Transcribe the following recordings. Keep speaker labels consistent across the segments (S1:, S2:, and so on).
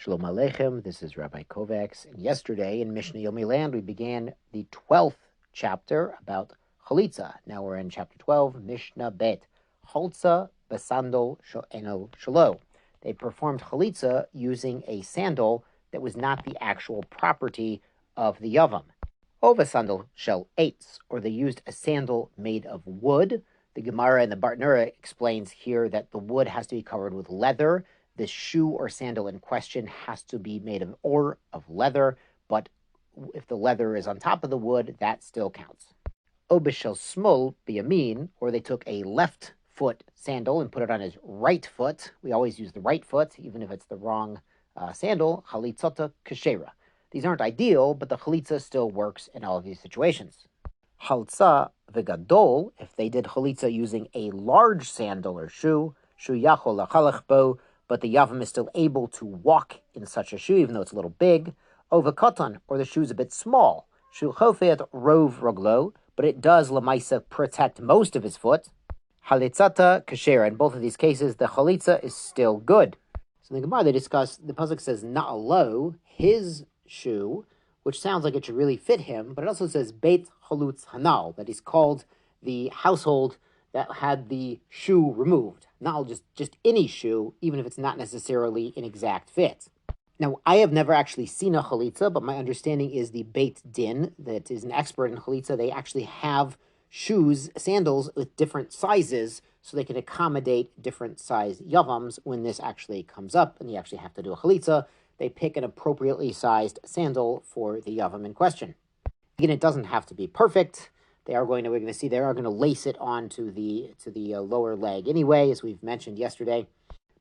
S1: Shalom Aleichem, this is Rabbi Kovacs, and yesterday in Mishnah Yomi land we began the 12th chapter about Halitza. Now we're in chapter 12, Mishnah Bet. Halitza besandol eno shalo. They performed Halitza using a sandal that was not the actual property of the Yavam. Ova sandal shel eitz, or they used a sandal made of wood. The Gemara and the Bartanura explains here that the wood has to be covered with leather. The shoe or sandal in question has to be made of leather, but if the leather is on top of the wood, that still counts. Obishel smol biyamin, or they took a left foot sandal and put it on his right foot. We always use the right foot, even if it's the wrong sandal. Halitzota kashera. These aren't ideal, but the chalitza still works in all of these situations. Halitza v'gadol, if they did chalitza using a large sandal or shoe, shu yachol lachalach bo, but the Yavam is still able to walk in such a shoe, even though it's a little big. Ova katan, or the shoe's a bit small. Shu chofet rov roglo, but it does lamaisa protect most of his foot. Halitzata kashera. In both of these cases, the chalitza is still good. So in the Gemara they discuss, the pasuk says na'alo, his shoe, which sounds like it should really fit him, but it also says beit chalutz hanal, that he's called the household that had the shoe removed. Not just any shoe, even if it's not necessarily an exact fit. Now, I have never actually seen a chalitza, but my understanding is the Beit Din, that is an expert in chalitza, they actually have shoes, sandals with different sizes, so they can accommodate different size yavams when this actually comes up, and you actually have to do a chalitza. They pick an appropriately sized sandal for the yavam in question. Again, it doesn't have to be perfect. We're going to see they are going to lace it onto the lower leg anyway, as we've mentioned yesterday.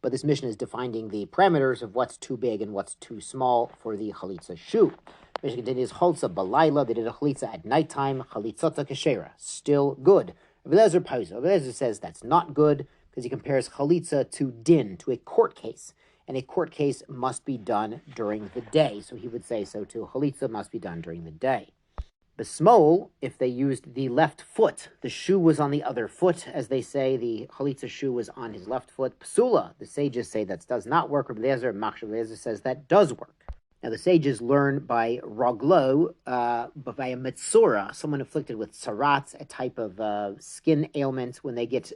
S1: But this Mishnah is defining the parameters of what's too big and what's too small for the chalitza shoe. Mishnah continues, Chalza balayla, they did a chalitza at nighttime, chalitzata kashera, still good. Rabbi Eliezer says that's not good, because he compares chalitza to din, to a court case. And a court case must be done during the day. So he would say so too. Halitza must be done during the day. Besmol, if they used the left foot, the shoe was on the other foot, as they say, the chalitza shoe was on his left foot. Psula, the sages say that does not work. Rabbi Eliezer says that does work. Now the sages learn by roglo, but by a metzora, someone afflicted with sarat, a type of skin ailment. When they get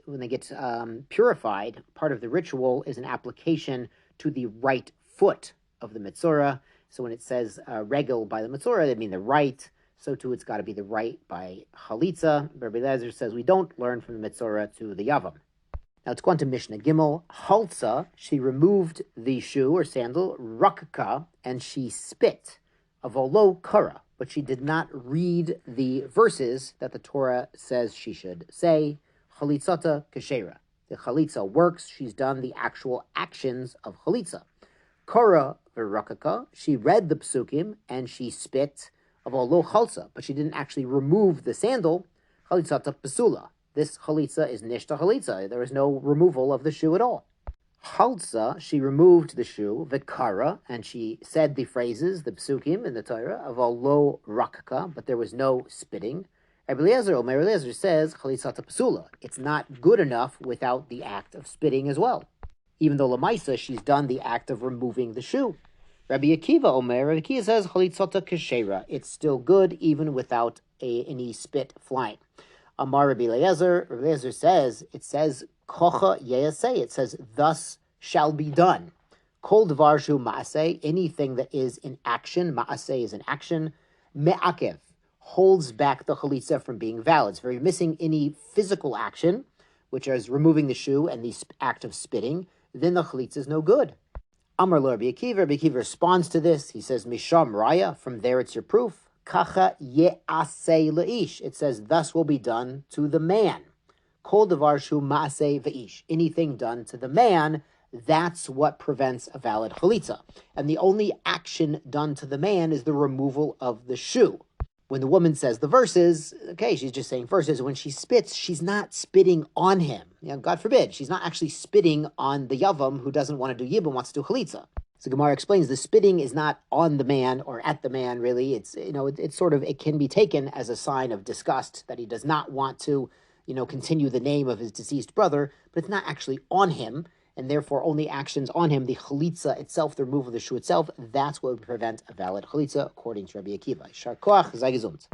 S1: purified, part of the ritual is an application to the right foot of the metzora. So when it says regel by the metzora, they mean the right. So too, it's got to be the right by Halitza. Rabbi Eliezer says we don't learn from the Metzora to the Yavam. Now let's go on to Mishnah Gimel. Halitza, she removed the shoe or sandal, rakka, and she spit, avolo kara, but she did not read the verses that the Torah says she should say. Halitzata kashera. The Halitza works. She's done the actual actions of Halitza. Kara v'rakka, she read the psukim and she spit, of a lo chalza, but she didn't actually remove the sandal. Chalitzata pesula. This chalitza is nishta chalitza. There is no removal of the shoe at all. Chalza, she removed the shoe, vikara, and she said the phrases, the psukim in the Torah, of a lo rakka, but there was no spitting. Rabbi Eliezer says chalitzata pesula. It's not good enough without the act of spitting as well. Even though lamaisa, she's done the act of removing the shoe. Rabbi Akiva says chalitzata kashera. It's still good even without any spit flying. Amar Rabbi Eliezer says, it says kocha yeyaseh. It says thus shall be done. Kol devar shu ma'aseh, anything that is in action, ma'aseh is in action, me'akev, holds back the chalitza from being valid. So if you're missing any physical action, which is removing the shoe and the act of spitting, then the chalitza is no good. Amar lo Rabbi Akiva responds to this. He says, Misham Raya, from there it's your proof. Kacha ye'aseh le'ish. It says, thus will be done to the man. Kol devar shu ma'aseh ve'ish. Anything done to the man, that's what prevents a valid chalitza. And the only action done to the man is the removal of the shoe. When the woman says the verses, okay, she's just saying verses. When she spits, she's not spitting on him. God forbid, she's not actually spitting on the yavam who doesn't want to do yibum, wants to do chalitza. So Gemara explains the spitting is not on the man or at the man, really. It's it can be taken as a sign of disgust that he does not want to, continue the name of his deceased brother, but it's not actually on him. and therefore only actions on him, the Halitza itself, the removal of the shoe itself, that's what would prevent a valid Halitza, according to Rabbi Akiva. Shar koach, sei gesund.